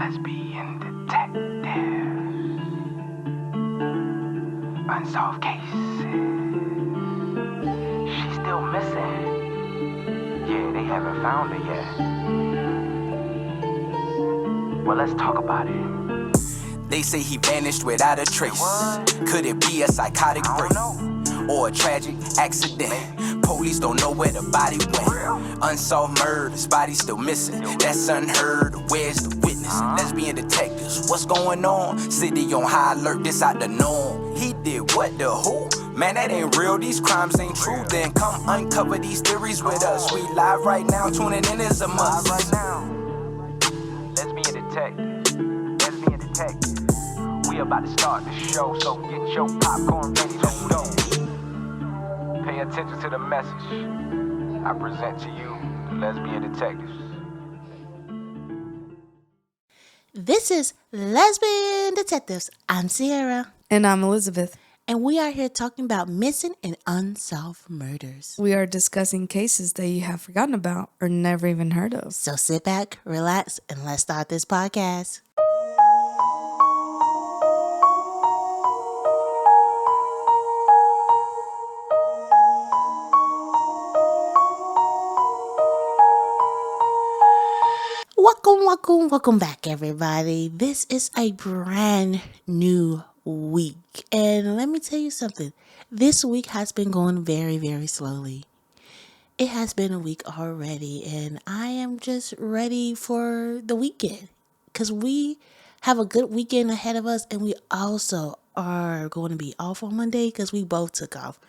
Lesbian detective. Unsolved cases. She's still missing. Yeah, they haven't found her yet. Well, let's talk about it. They say he vanished without a trace. Could it be a psychotic break or a tragic accident? Police don't know where the body went. Unsolved murders, body still missing. That's unheard. Where's the witness? Lesbian detectives, what's going on? City on high alert, this out the norm. He did what, the who? Man, that ain't real, these crimes ain't true. Then come uncover these theories with us. We live right now, tuning in is a must. Live right now. Lesbian detective. Lesbian detective. We about to start the show, so get your popcorn ready to go. Pay attention to the message. I present to you the Lesbian Detectives. This is Lesbian Detectives. I'm Sierra. And I'm Elizabeth. And we are here talking about missing and unsolved murders. We are discussing cases that you have forgotten about or never even heard of. So sit back, relax, and let's start this podcast. Welcome back, everybody. This is a brand new week. And let me tell you something. This week has been going very, very slowly. It has been a week already, and I am just ready for the weekend. Because we have a good weekend ahead of us, and we also are going to be off on Monday because we both took off.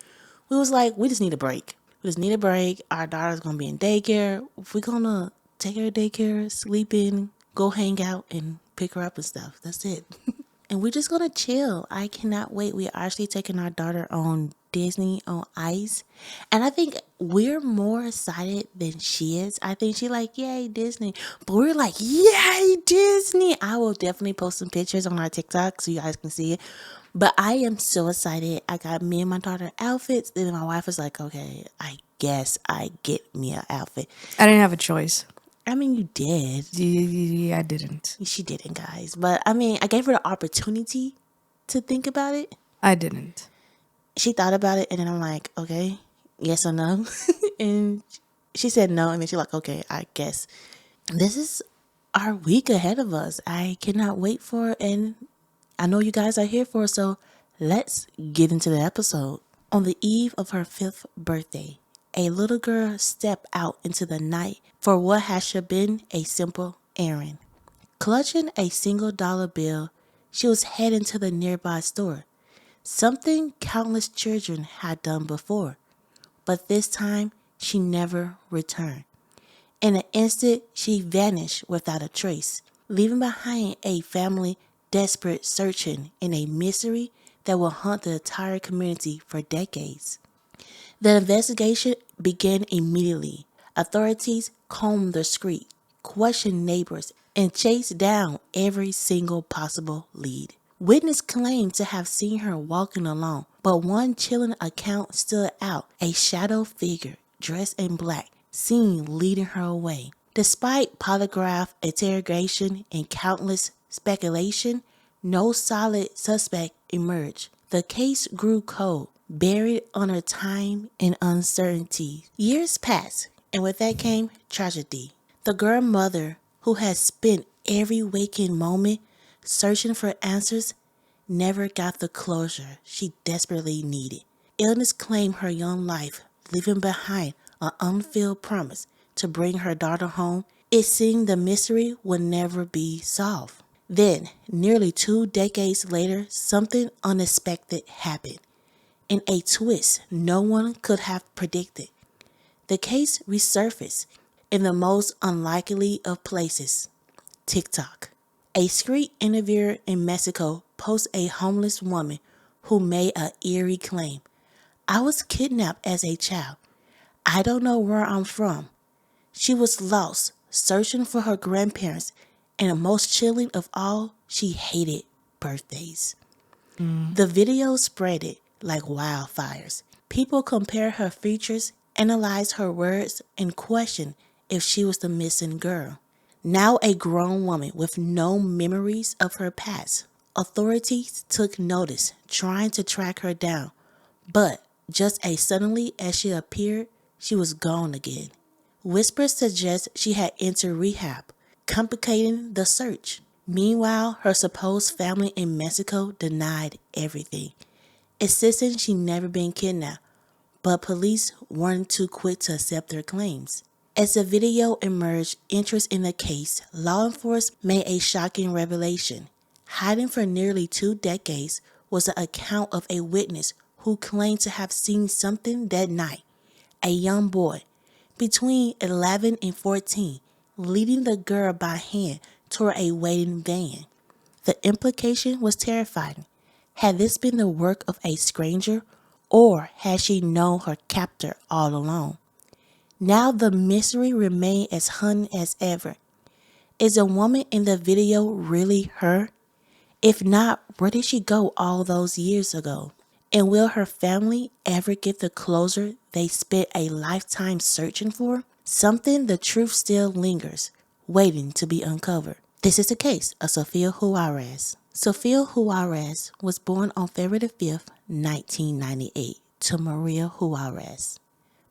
We was like, we just need a break. Our daughter's going to be in daycare. We're going to take her to daycare, sleep in, go hang out, and pick her up and stuff. That's it. And we're just going to chill. I cannot wait. We're actually taking our daughter on Disney on Ice. And I think we're more excited than she is. I think she like, yay, Disney. But we're like, yay, Disney. I will definitely post some pictures on our TikTok so you guys can see it. But I am so excited. I got me and my daughter outfits. And then my wife was like, okay, I guess I get me an outfit. I didn't have a choice. I mean, you did. Yeah, I didn't. She didn't, guys. But I mean, I gave her the opportunity to think about it. I didn't. She thought about it, and then I'm like, okay, yes or no? And she said no, and then she's like, okay, I guess. This is our week ahead of us. I cannot wait for it, and I know you guys are here for it, so let's get into the episode. On the eve of her 5th birthday, a little girl stepped out into the night for what had should been a simple errand. Clutching a $1 bill, she was heading to the nearby store. Something countless children had done before, but this time she never returned. In an instant, she vanished without a trace, leaving behind a family desperate searching in a mystery that will haunt the entire community for decades. The investigation began immediately. Authorities combed the street, questioned neighbors, and chased down every single possible lead. Witnesses claimed to have seen her walking alone, but one chilling account stood out: a shadow figure dressed in black, seen leading her away. Despite polygraph interrogation and countless speculation, no solid suspect emerged. The case grew cold, buried under time and uncertainty. Years passed, and with that came tragedy. The girl mother, who had spent every waking moment searching for answers, never got the closure she desperately needed. Illness claimed her young life, leaving behind an unfulfilled promise to bring her daughter home. It seemed the mystery would never be solved. Then, nearly 2 decades later, something unexpected happened. In a twist no one could have predicted, the case resurfaced in the most unlikely of places: TikTok. A street interviewer in Mexico posted a homeless woman who made an eerie claim. I was kidnapped as a child. I don't know where I'm from. She was lost, searching for her grandparents, and the most chilling of all, she hated birthdays. The video spread it like wildfires. People compared her features, analyzed her words, and questioned if she was the missing girl. Now a grown woman with no memories of her past, authorities took notice, trying to track her down. But just as suddenly as she appeared, she was gone again. Whispers suggest she had entered rehab, complicating the search. Meanwhile, her supposed family in Mexico denied everything, insisting she'd never been kidnapped, but police weren't too quick to accept their claims. As the video emerged interest in the case, law enforcement made a shocking revelation. Hiding for nearly 2 decades was the account of a witness who claimed to have seen something that night. A young boy, between 11 and 14, leading the girl by hand toward a waiting van. The implication was terrifying. Had this been the work of a stranger, or had she known her captor all along? Now the mystery remained as haunting as ever. Is the woman in the video really her? If not, where did she go all those years ago? And will her family ever get the closure they spent a lifetime searching for? Something the truth still lingers, waiting to be uncovered. This is the case of Sofia Juarez. Sofia Juarez was born on February 5th, 1998, to Maria Juarez.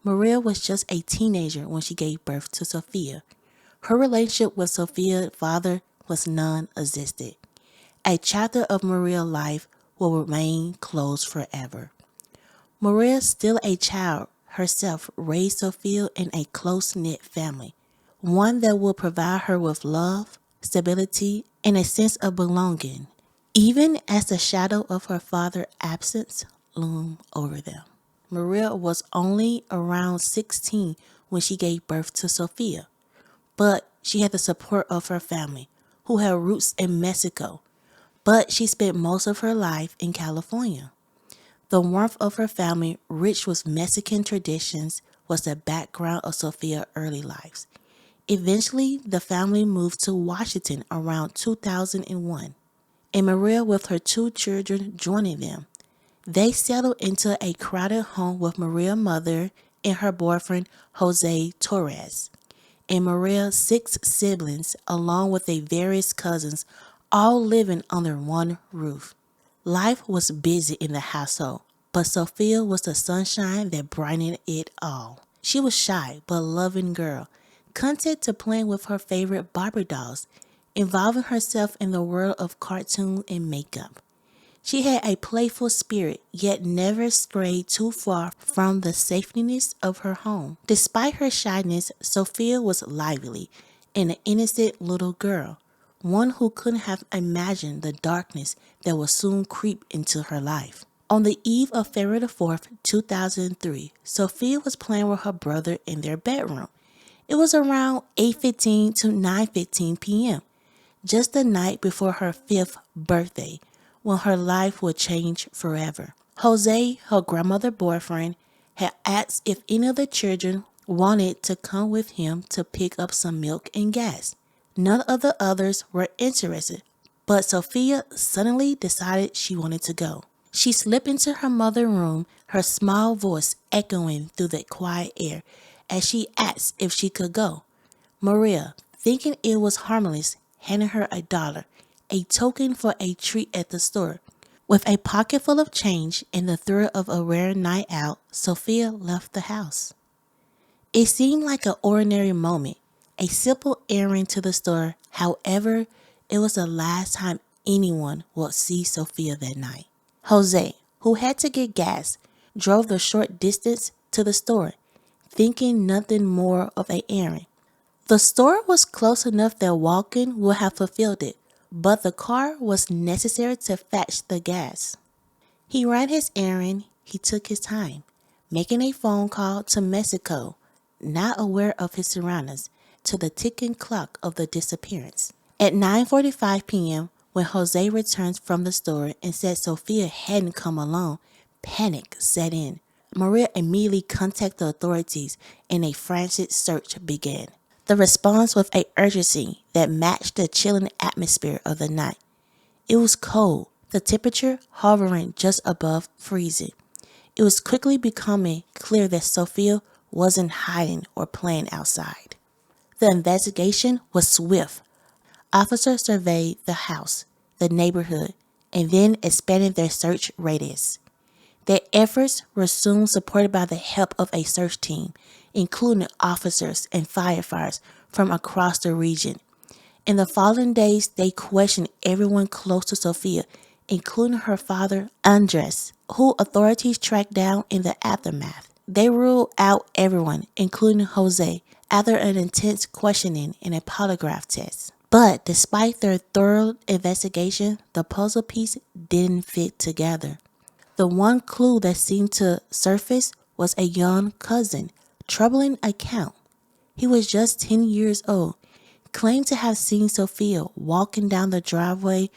Maria was just a teenager when she gave birth to Sofia. Her relationship with Sofia's father was non-existent. A chapter of Maria's life will remain closed forever. Maria, still a child herself, raised Sofia in a close-knit family, one that will provide her with love, stability, and a sense of belonging, even as the shadow of her father's absence loomed over them. Maria was only around 16 when she gave birth to Sofia, but she had the support of her family, who had roots in Mexico, but she spent most of her life in California. The warmth of her family, rich with Mexican traditions, was the background of Sofia's early life. Eventually, the family moved to Washington around 2001, and Maria with her 2 children joining them. They settled into a crowded home with Maria's mother and her boyfriend, Jose Torres, and Maria's 6 siblings, along with their various cousins, all living under one roof. Life was busy in the household, but Sofia was the sunshine that brightened it all. She was shy but loving girl, content to playing with her favorite Barbie dolls, involving herself in the world of cartoons and makeup. She had a playful spirit, yet never strayed too far from the safetyness of her home. Despite her shyness, Sofia was lively and an innocent little girl, one who couldn't have imagined the darkness that would soon creep into her life. On the eve of February 4th, 2003, Sofia was playing with her brother in their bedroom. It was around 8:15 to 9:15 p.m., just the night before her 5th birthday, when her life would change forever. Jose, her grandmother's boyfriend, had asked if any of the children wanted to come with him to pick up some milk and gas. None of the others were interested, but Sofia suddenly decided she wanted to go. She slipped into her mother's room, her small voice echoing through the quiet air as she asked if she could go. Maria, thinking it was harmless, handed her $1, a token for a treat at the store. With a pocket full of change and the thrill of a rare night out, Sofia left the house. It seemed like an ordinary moment, a simple errand to the store. However, it was the last time anyone would see Sofia that night. Jose, who had to get gas, drove the short distance to the store, thinking nothing more of an errand. The store was close enough that walking would have fulfilled it, but the car was necessary to fetch the gas. He ran his errand. He took his time, making a phone call to Mexico, not aware of his surroundings, to the ticking clock of the disappearance. At 9:45 p.m., when Jose returned from the store and said Sofia hadn't come along, panic set in. Maria immediately contacted the authorities and a frantic search began. The response was an urgency that matched the chilling atmosphere of the night. It was cold, the temperature hovering just above freezing. It was quickly becoming clear that Sofia wasn't hiding or playing outside. The investigation was swift. Officers surveyed the house, the neighborhood, and then expanded their search radius. Their efforts were soon supported by the help of a search team, including officers and firefighters from across the region. In the following days, they questioned everyone close to Sofia, including her father, Andres, who authorities tracked down in the aftermath. They ruled out everyone, including Jose, after an intense questioning and a polygraph test. But despite their thorough investigation, the puzzle piece didn't fit together. The one clue that seemed to surface was a young cousin, troubling account. He was just 10 years old, claimed to have seen Sofia walking down the driveway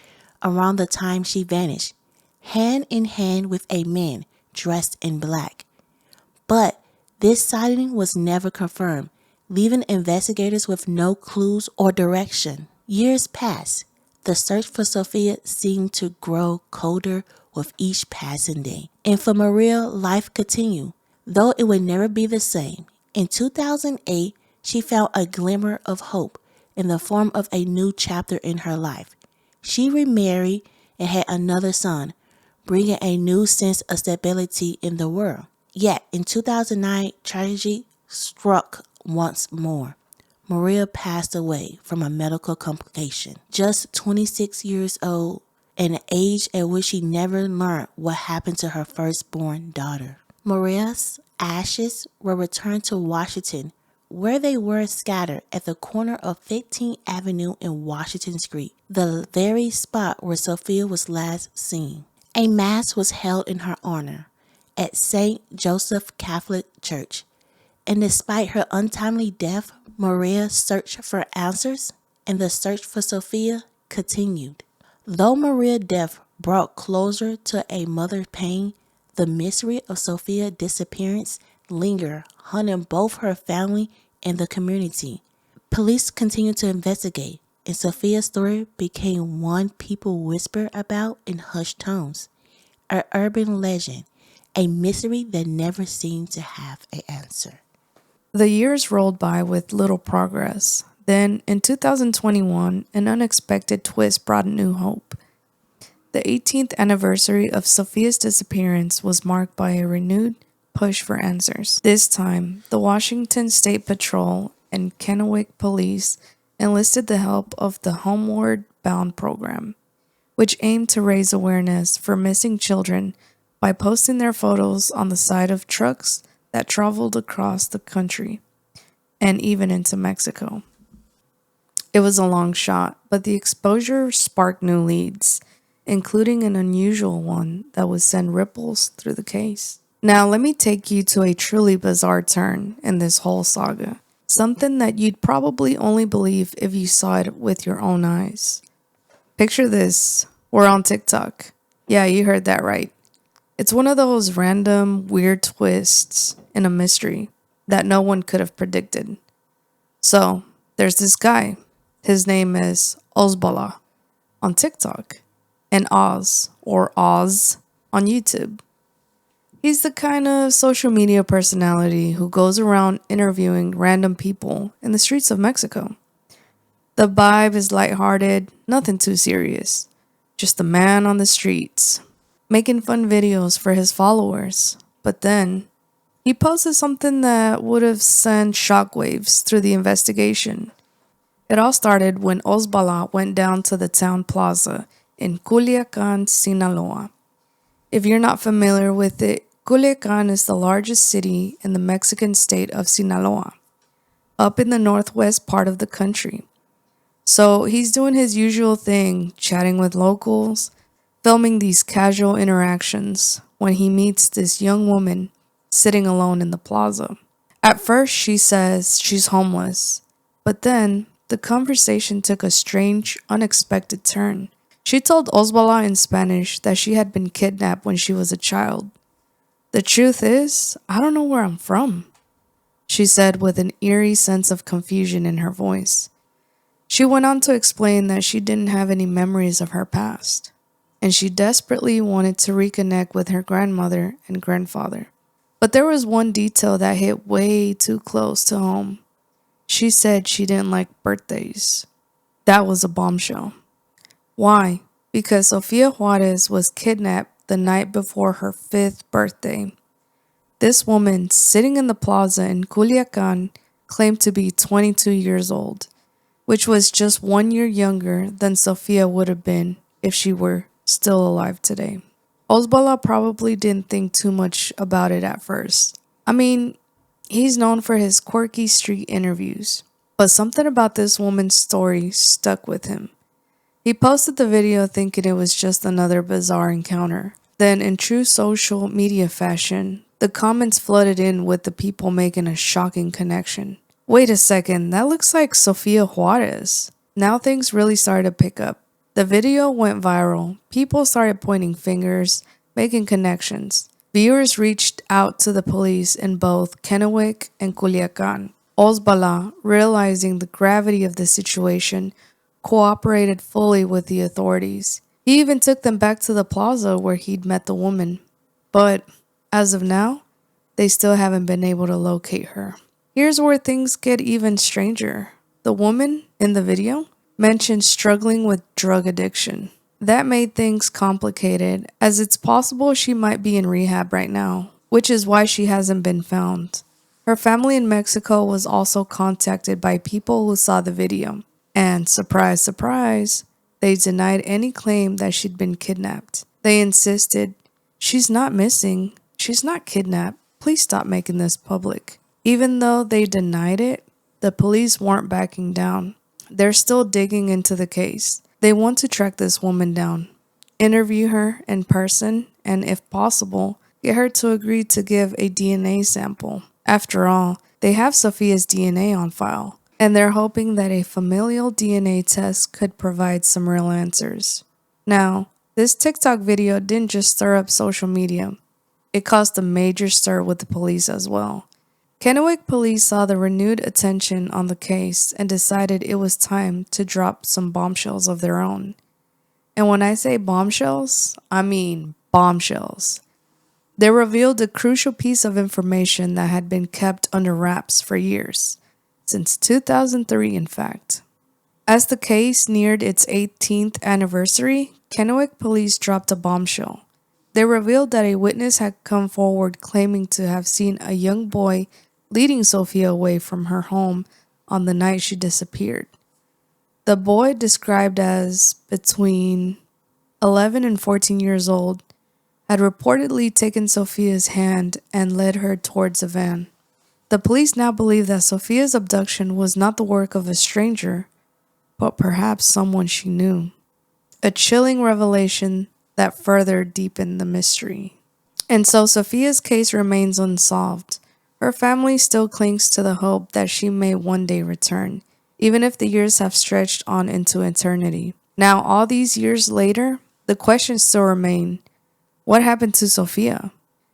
around the time she vanished, hand in hand with a man dressed in black. But this sighting was never confirmed, leaving investigators with no clues or direction. Years passed. The search for Sofia seemed to grow colder with each passing day. And for Maria, life continued, though it would never be the same. In 2008, she found a glimmer of hope in the form of a new chapter in her life. She remarried and had another son, bringing a new sense of stability in the world. Yet, in 2009, tragedy struck once more. Maria passed away from a medical complication, just 26 years old, an age at which she never learned what happened to her firstborn daughter. Maria's ashes were returned to Washington, where they were scattered at the corner of 15th Avenue and Washington Street, the very spot where Sofia was last seen. A mass was held in her honor at St. Joseph Catholic Church, and despite her untimely death, Maria's search for answers and the search for Sofia continued. Though Maria's death brought closure to a mother's pain, the mystery of Sofia's disappearance lingered, haunting both her family and the community. Police continued to investigate, and Sofia's story became one people whisper about in hushed tones, an urban legend, a mystery that never seemed to have an answer. The years rolled by with little progress. Then, in 2021, an unexpected twist brought new hope. The 18th anniversary of Sofia's disappearance was marked by a renewed push for answers. This time, the Washington State Patrol and Kennewick Police enlisted the help of the Homeward Bound program, which aimed to raise awareness for missing children by posting their photos on the side of trucks that traveled across the country and even into Mexico. It was a long shot, but the exposure sparked new leads, including an unusual one that would send ripples through the case. Now, let me take you to a truly bizarre turn in this whole saga. Something that you'd probably only believe if you saw it with your own eyes. Picture this. We're on TikTok. Yeah, you heard that right. It's one of those random, weird twists in a mystery that no one could have predicted. So, there's this guy. His name is Ozbala on TikTok and Oz, or Oz, on YouTube. He's the kind of social media personality who goes around interviewing random people in the streets of Mexico. The vibe is lighthearted, nothing too serious. Just a man on the streets, making fun videos for his followers. But then, he posted something that would have sent shockwaves through the investigation. It all started when Ozbala went down to the town plaza in Culiacan, Sinaloa. If you're not familiar with it, Culiacan is the largest city in the Mexican state of Sinaloa, up in the northwest part of the country. So he's doing his usual thing, chatting with locals, filming these casual interactions when he meets this young woman sitting alone in the plaza. At first, she says she's homeless, but then the conversation took a strange, unexpected turn. She told Ozbala in Spanish that she had been kidnapped when she was a child. The truth is, I don't know where I'm from, she said with an eerie sense of confusion in her voice. She went on to explain that she didn't have any memories of her past, and she desperately wanted to reconnect with her grandmother and grandfather. But there was one detail that hit way too close to home. She said she didn't like birthdays. That was a bombshell. Why? Because Sofia Juarez was kidnapped the night before her 5th birthday. This woman sitting in the plaza in Culiacan claimed to be 22 years old, which was just 1 year younger than Sofia would have been if she were still alive today. Osbala probably didn't think too much about it at first. I mean, he's known for his quirky street interviews, but something about this woman's story stuck with him. He posted the video thinking it was just another bizarre encounter. Then, in true social media fashion, the comments flooded in with the people making a shocking connection. Wait a second, that looks like Sofia Juarez. Now things really started to pick up. The video went viral. People started pointing fingers, making connections. Viewers reached out to the police in both Kennewick and Culiacan. Osbala, realizing the gravity of the situation, cooperated fully with the authorities. He even took them back to the plaza where he'd met the woman. But as of now, they still haven't been able to locate her. Here's where things get even stranger. The woman in the video mentioned struggling with drug addiction. That made things complicated, as it's possible she might be in rehab right now, which is why she hasn't been found. Her family in Mexico was also contacted by people who saw the video. And surprise, surprise, they denied any claim that she'd been kidnapped. They insisted, "She's not missing. She's not kidnapped. Please stop making this public." Even though they denied it, the police weren't backing down. They're still digging into the case. They want to track this woman down, interview her in person, and if possible, get her to agree to give a DNA sample. After all, they have Sofia's DNA on file, and they're hoping that a familial DNA test could provide some real answers. Now, this TikTok video didn't just stir up social media. It caused a major stir with the police as well. Kennewick police saw the renewed attention on the case and decided it was time to drop some bombshells of their own. And when I say bombshells, I mean bombshells. They revealed a crucial piece of information that had been kept under wraps for years, since 2003 in fact. As the case neared its 18th anniversary, Kennewick police dropped a bombshell. They revealed that a witness had come forward claiming to have seen a young boy leading Sofia away from her home on the night she disappeared. The boy, described as between 11 and 14 years old, had reportedly taken Sofia's hand and led her towards a van. The police now believe that Sofia's abduction was not the work of a stranger, but perhaps someone she knew. A chilling revelation that further deepened the mystery. And so Sofia's case remains unsolved. Her family still clings to the hope that she may one day return, even if the years have stretched on into eternity. Now, all these years later, the questions still remain. What happened to Sofia?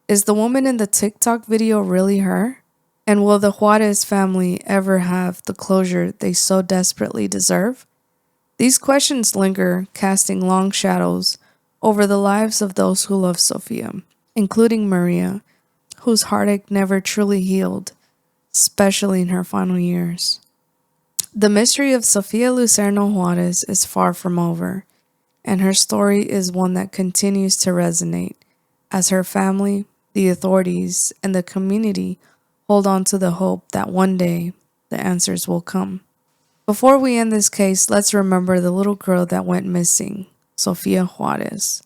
Is the woman in the TikTok video really her? And will the Juarez family ever have the closure they so desperately deserve? These questions linger, casting long shadows over the lives of those who love Sofia, including Maria, whose heartache never truly healed, especially in her final years. The mystery of Sofia Lucerno Juarez is far from over, and her story is one that continues to resonate as her family, the authorities, and the community hold on to the hope that one day the answers will come. Before we end this case, let's remember the little girl that went missing, Sofia Juarez.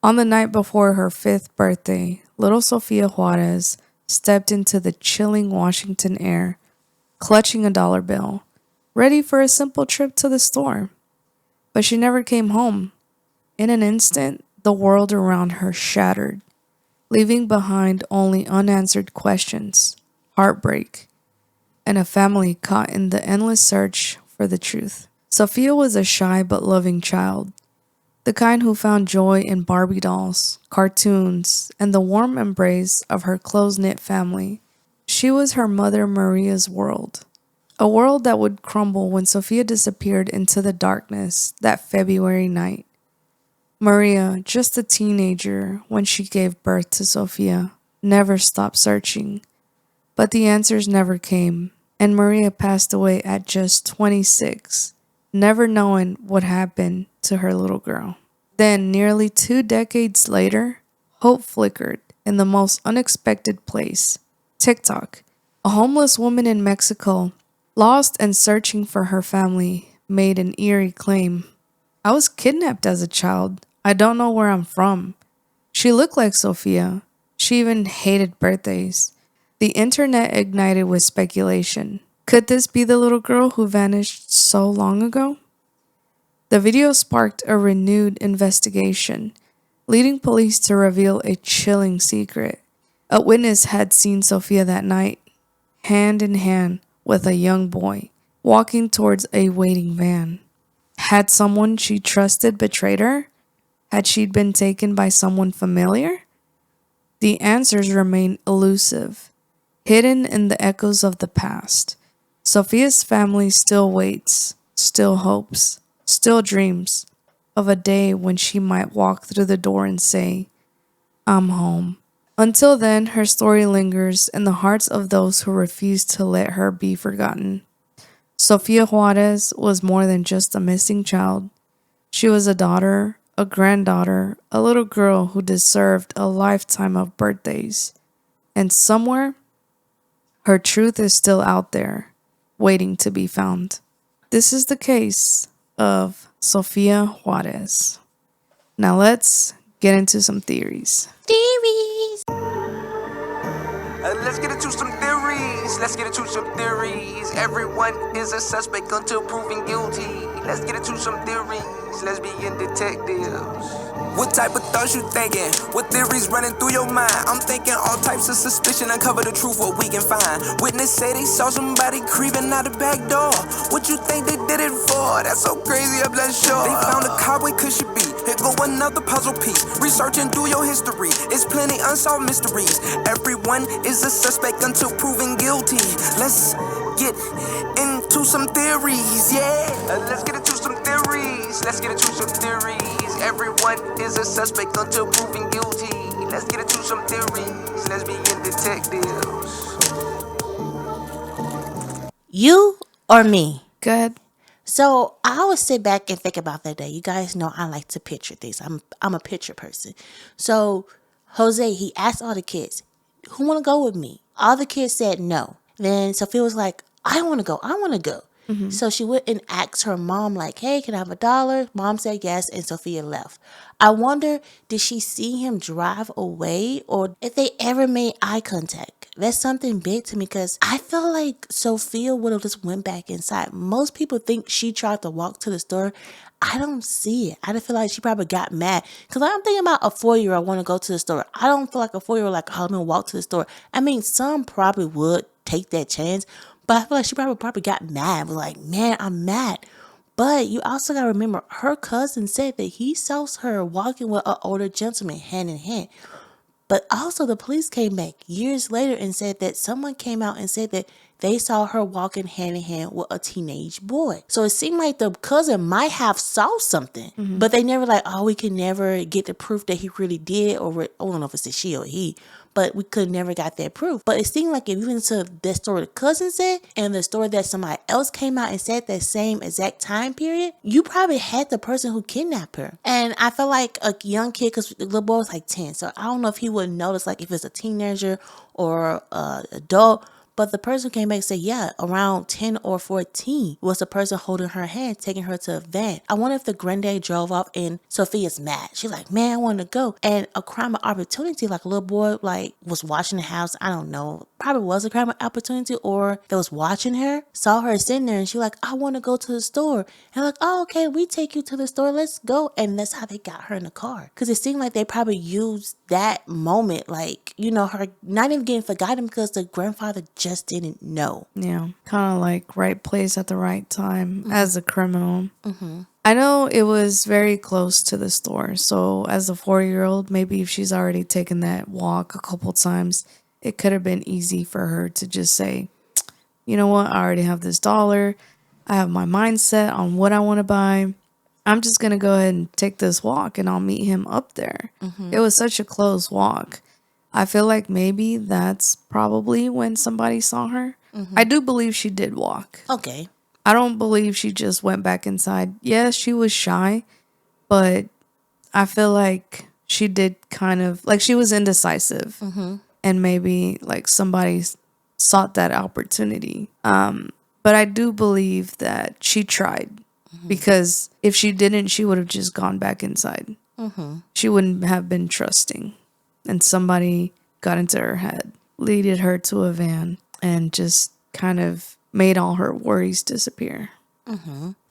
On the night before her 5th birthday, little Sofia Juarez stepped into the chilling Washington air, clutching a dollar bill, ready for a simple trip to the store. But she never came home. In an instant, the world around her shattered, leaving behind only unanswered questions, heartbreak, and a family caught in the endless search for the truth. Sofia was a shy but loving child, the kind who found joy in Barbie dolls, cartoons, and the warm embrace of her close-knit family. She was her mother Maria's world, a world that would crumble when Sofia disappeared into the darkness that February night. Maria, just a teenager when she gave birth to Sofia, never stopped searching, but the answers never came. and Maria passed away at just 26, never knowing what happened to her little girl. Then, nearly 2 decades later, hope flickered in the most unexpected place, TikTok. A homeless woman in Mexico, lost and searching for her family, made an eerie claim. I was kidnapped as a child. I don't know where I'm from. She looked like Sofia. She even hated birthdays. The internet ignited with speculation. Could this be the little girl who vanished so long ago? The video sparked a renewed investigation, leading police to reveal a chilling secret. A witness had seen Sofia that night, hand in hand with a young boy, walking towards a waiting van. Had someone she trusted betrayed her? Had she been taken by someone familiar? The answers remain elusive, hidden in the echoes of the past. Sofia's family still waits, still hopes, still dreams of a day when she might walk through the door and say, "I'm home." Until then, her story lingers in the hearts of those who refuse to let her be forgotten. Sofia Juarez was more than just a missing child. She was a daughter, a granddaughter, a little girl who deserved a lifetime of birthdays. And somewhere, her truth is still out there, waiting to be found. This is the case of Sofia Juarez. Now let's get into some theories. Theories. Let's get into some theories. Let's get into some theories. Everyone is a suspect until proven guilty. Let's get into some theories. Lesbian detectives. What type of thoughts you thinking? What theories running through your mind? I'm thinking all types of suspicion. Uncover the truth, what we can find. Witness say they saw somebody creeping out the back door. What you think they did it for? That's so crazy, I'm not sure. They found a car, where could she be? Here go another puzzle piece. Researching through your history. It's plenty unsolved mysteries. Everyone is a suspect until proven guilty. Let's get into some theories, yeah. Let's get into some theories. Let's get into some theories. Everyone is a suspect until proven guilty. Let's get into some theories. Lesbian detectives. You or me? Good. So I always sit back and think about that day. You guys know I like to picture things. I'm a picture person. So Jose, he asked all the kids, who want to go with me? All the kids said no. Then Sophia was like, I want to go. I want to go. Mm-hmm. So she went and asked her mom, like, hey, can I have $1? Mom said yes, and Sophia left. I wonder, did she see him drive away, or if they ever made eye contact? That's something big to me, because I feel like Sophia would have just went back inside. Most people think she tried to walk to the store. I don't see it. I just feel like she probably got mad, because I'm thinking about a 4-year-old want to go to the store. I don't feel like a 4-year-old like, oh, I'm going to walk to the store. I mean, some probably would take that chance, but I feel like she probably got mad. Was like, man, I'm mad. But you also got to remember, her cousin said that he saw her walking with an older gentleman hand in hand. But also the police came back years later and said that someone came out and said that they saw her walking hand in hand with a teenage boy. So it seemed like the cousin might have saw something, but they never like, oh, we can never get the proof that he really did, or I don't know if it's a she or he, but we could never got that proof. But it seemed like if you went to that story the cousin said and the story that somebody else came out and said that same exact time period, you probably had the person who kidnapped her. And I feel like a young kid, because the little boy was like 10, so I don't know if he would notice like if it's a teenager or adult. But the person came back and said, yeah, around 10 or 14 was the person holding her hand, taking her to a van. I wonder if the granddad drove off and Sophia's mad. She's like, man, I want to go. And a crime of opportunity, like a little boy like was watching the house. I don't know. Probably was a crime of opportunity, or that was watching her, saw her sitting there and she like, I want to go to the store. And like, oh, okay, we take you to the store. Let's go. And that's how they got her in the car. Because it seemed like they probably used that moment, like, you know, her not even getting forgotten because the grandfather just didn't know. Yeah, kind of like right place at the right time as a criminal. I know it was very close to the store, so as a 4-year-old, maybe if she's already taken that walk a couple times, it could have been easy for her to just say, you know what, I already have this dollar, I have my mindset on what I want to buy, I'm just going to go ahead and take this walk and I'll meet him up there. It was such a close walk. I feel like maybe that's probably when somebody saw her. I do believe she did walk. Okay. I don't believe she just went back inside. Yes, she was shy, but I feel like she did kind of, like, she was indecisive. And maybe like somebody sought that opportunity. But I do believe that she tried, because if she didn't, she would have just gone back inside. She wouldn't have been trusting. And somebody got into her head, leaded her to a van, and just kind of made all her worries disappear.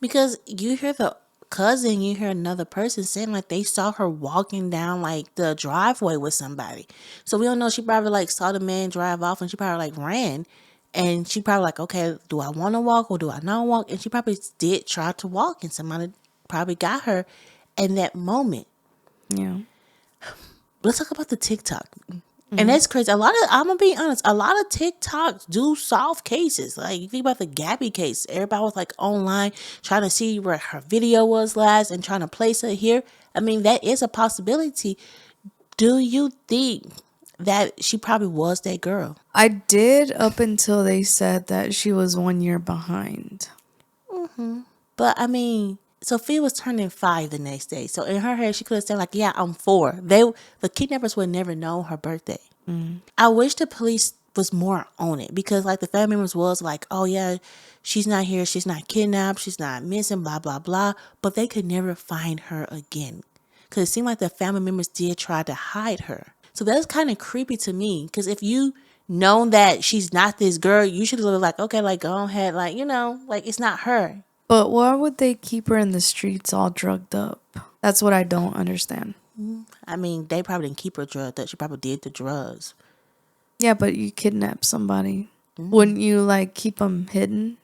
Because you hear the cousin, you hear another person saying like they saw her walking down like the driveway with somebody. So we don't know. She probably like saw the man drive off and she probably like ran. And she probably like, okay, do I want to walk or do I not walk? And she probably did try to walk and somebody probably got her in that moment. Yeah. Let's talk about the TikTok. And that's crazy. I'm gonna be honest, a lot of TikToks do solve cases. Like you think about the Gabby case. Everybody was like online trying to see where her video was last and trying to place it here. I mean, that is a possibility. Do you think that she probably was that girl? I did, up until they said that she was 1 year behind. But I mean, Sofia was turning 5 the next day. So in her head, she could have said like, yeah, I'm 4. The kidnappers would never know her birthday. I wish the police was more on it, because like the family members was like, oh yeah, she's not here. She's not kidnapped. She's not missing, blah, blah, blah. But they could never find her again. Because it seemed like the family members did try to hide her. So that's kind of creepy to me. Because if you known that she's not this girl, you should have like, okay, like go ahead. Like, like it's not her. But why would they keep her in the streets all drugged up? That's what I don't understand. I mean, they probably didn't keep her drugged up. She probably did the drugs. Yeah, but you kidnap somebody. Wouldn't you like keep them hidden?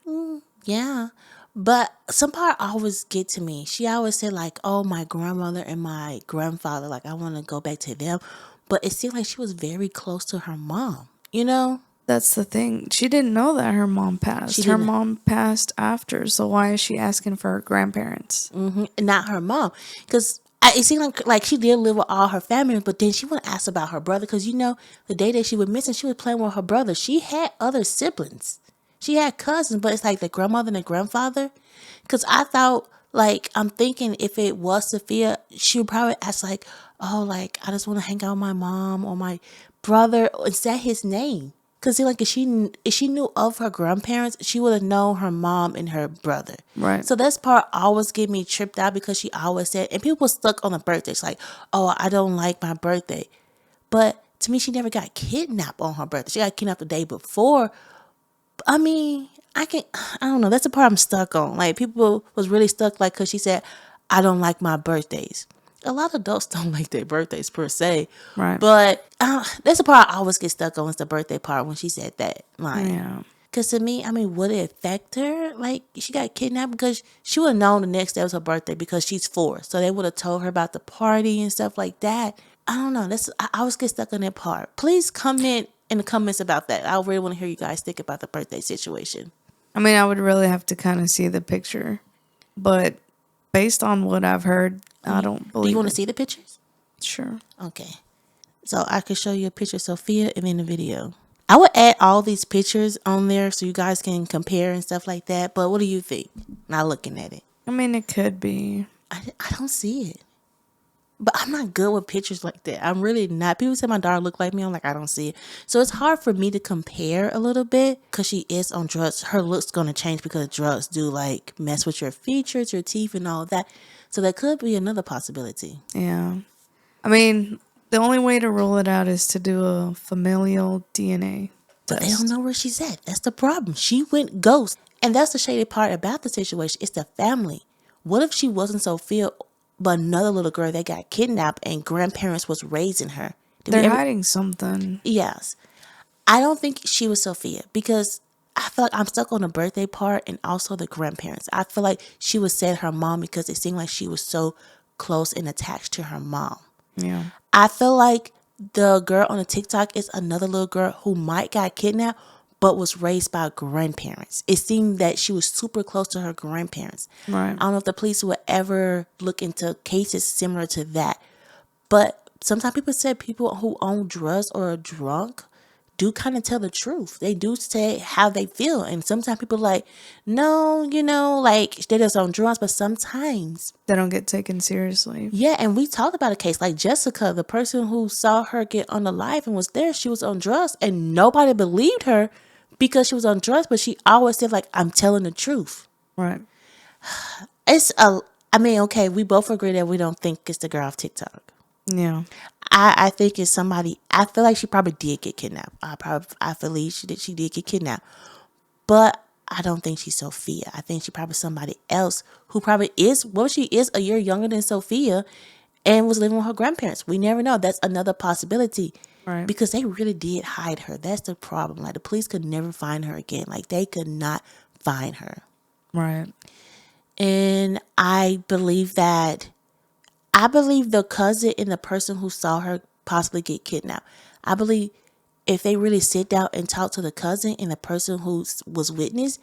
Yeah. But some part always get to me. She always said like, oh, my grandmother and my grandfather, like I want to go back to them. But it seemed like she was very close to her mom, That's the thing. She didn't know that her mom passed. Her mom passed after. So why is she asking for her grandparents? Not her mom. Because it seemed like she did live with all her family, but then she wouldn't ask about her brother. Because, the day that she was missing, she was playing with her brother. She had other siblings. She had cousins, but it's like the grandmother and the grandfather. Because I thought, like, I'm thinking if it was Sofia, she would probably ask, like, oh, like, I just want to hang out with my mom or my brother. Is that his name? Because like if she knew of her grandparents, she would have known her mom and her brother. Right. So this part always get me tripped out, because she always said, and people were stuck on the birthday. It's like, oh, I don't like my birthday. But to me, she never got kidnapped on her birthday. She got kidnapped the day before. I mean, I don't know. That's the part I'm stuck on. Like people was really stuck, like, because she said, I don't like my birthdays. A lot of adults don't like their birthdays per se. Right. But that's the part I always get stuck on, is the birthday part when she said that line. Yeah. Because to me, I mean, would it affect her? Like, she got kidnapped because she would have known the next day was her birthday because she's 4. So they would have told her about the party and stuff like that. I don't know. I always get stuck on that part. Please comment in the comments about that. I really want to hear you guys think about the birthday situation. I mean, I would really have to kind of see the picture. But based on what I've heard, I don't believe Do you want it. to see the pictures? Sure. Okay. So I could show you a picture of Sofia and then the video. I would add all these pictures on there so you guys can compare and stuff like that. But what do you think? Not looking at it. I mean, it could be. I don't see it. But I'm not good with pictures like that. I'm really not. People say my daughter look like me. I'm like, I don't see it. So it's hard for me to compare a little bit because she is on drugs. Her look's going to change because drugs do like mess with your features, your teeth and all that. So that could be another possibility. Yeah. I mean, the only way to rule it out is to do a familial DNA But test. they don't know where she's at. That's the problem. She went ghost. And that's the shady part about the situation. It's the family. What if she wasn't Sophia, but another little girl that got kidnapped and grandparents was raising her? They're hiding something. Yes. I don't think she was Sophia because I feel like I'm stuck on the birthday part and also the grandparents. I feel like she was said her mom because it seemed like she was so close and attached to her mom. Yeah. I feel like the girl on the TikTok is another little girl who might got kidnapped but was raised by grandparents. It seemed that she was super close to her grandparents. Right. I don't know if the police would ever look into cases similar to that. But sometimes people say people who own drugs or are drunk do kind of tell the truth. They do say how they feel. And sometimes people like, no, like they just on drugs, but sometimes They don't get taken seriously. yeah, and we talked about a case like Jessica, the person who saw her get unalived and was there. She was on drugs and nobody believed her because she was on drugs, but she always said like, I'm telling the truth. Right. Okay, we both agree that we don't think it's the girl off TikTok. Yeah. I think it's somebody. I feel like she probably did get kidnapped. I believe she did get kidnapped, but I don't think she's Sofia. I think she probably somebody else who probably is. Well, she is a year younger than Sofia, and was living with her grandparents. We never know. That's another possibility, Right. because they really did hide her. That's the problem. Like the police could never find her again. Like they could not find her. Right. And I believe the cousin and the person who saw her possibly get kidnapped. I believe if they really sit down and talk to the cousin and the person who was witness,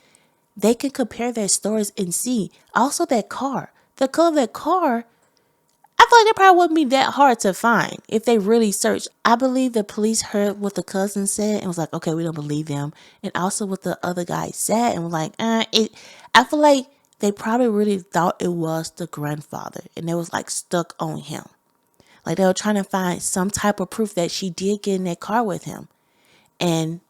they can compare their stories and see. Also that car. The color of that car, I feel like it probably wouldn't be that hard to find if they really searched. I believe the police heard what the cousin said and was like, okay, we don't believe them. And also what the other guy said and was like, I feel like they probably really thought it was the grandfather and they was like stuck on him. Like they were trying to find some type of proof that she did get in that car with him. And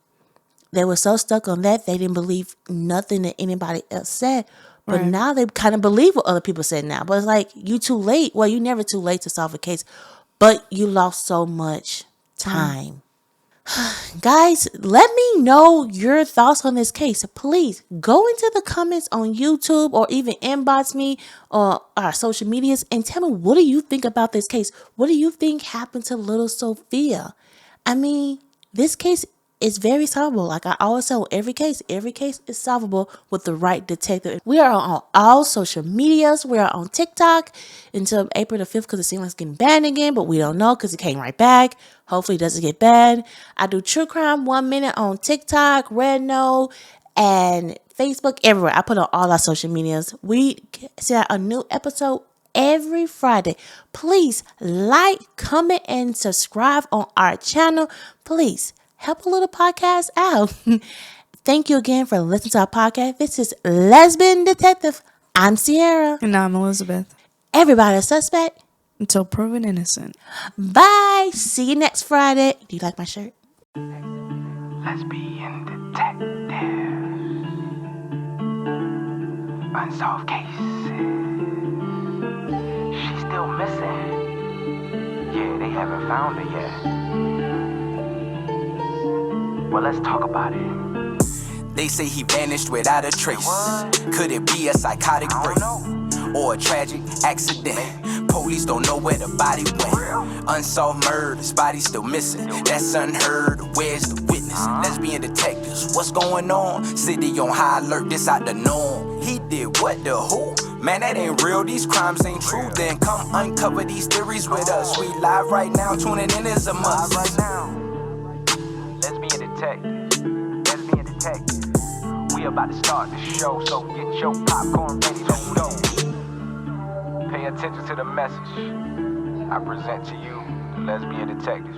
they were so stuck on that, they didn't believe nothing that anybody else said. But Right. now they kind of believe what other people said now. But it's like, you too late. Well, you never too late to solve a case. But you lost so much time. Guys, let me know your thoughts on this case. Please go into the comments on YouTube or even inbox me on our social medias and tell me, what do you think about this case? What do you think happened to little Sofia? I mean, this case is very solvable. Like I always say, every case is solvable with the right detective. We are on all social medias. We are on TikTok until April the 5th because it seems like it's getting banned again, but we don't know because it came right back. Hopefully it doesn't get banned. I do True Crime 1 Minute on TikTok, Redno, and Facebook, everywhere. I put on all our social medias. We send out a new episode every Friday. Please like, comment, and subscribe on our channel. Please help a little podcast out. Thank you again for listening to our podcast. This is Lesbian Detective. I'm Sierra. And I'm Elizabeth. Everybody a suspect. Until proven innocent. Bye. See you next Friday. Do you like my shirt? Lesbian detective. Unsolved cases. She's still missing. Yeah, they haven't found her yet. Well, let's talk about it. They say he vanished without a trace. What? Could it be a psychotic I break? don't know. Or a tragic accident? Police don't know where the body went. Unsolved murders, body still missing. That's unheard. Where's the witness? Lesbian detectives, what's going on? City on high alert, this out the norm. He did what, the who? Man, that ain't real, these crimes ain't true. Then come uncover these theories with us. We live right now, tuning in is a must. Right now. Lesbian detective. Lesbian detective. We about to start the show, so get your popcorn ready, let's go. Pay attention to the message I present to you, the lesbian detectives.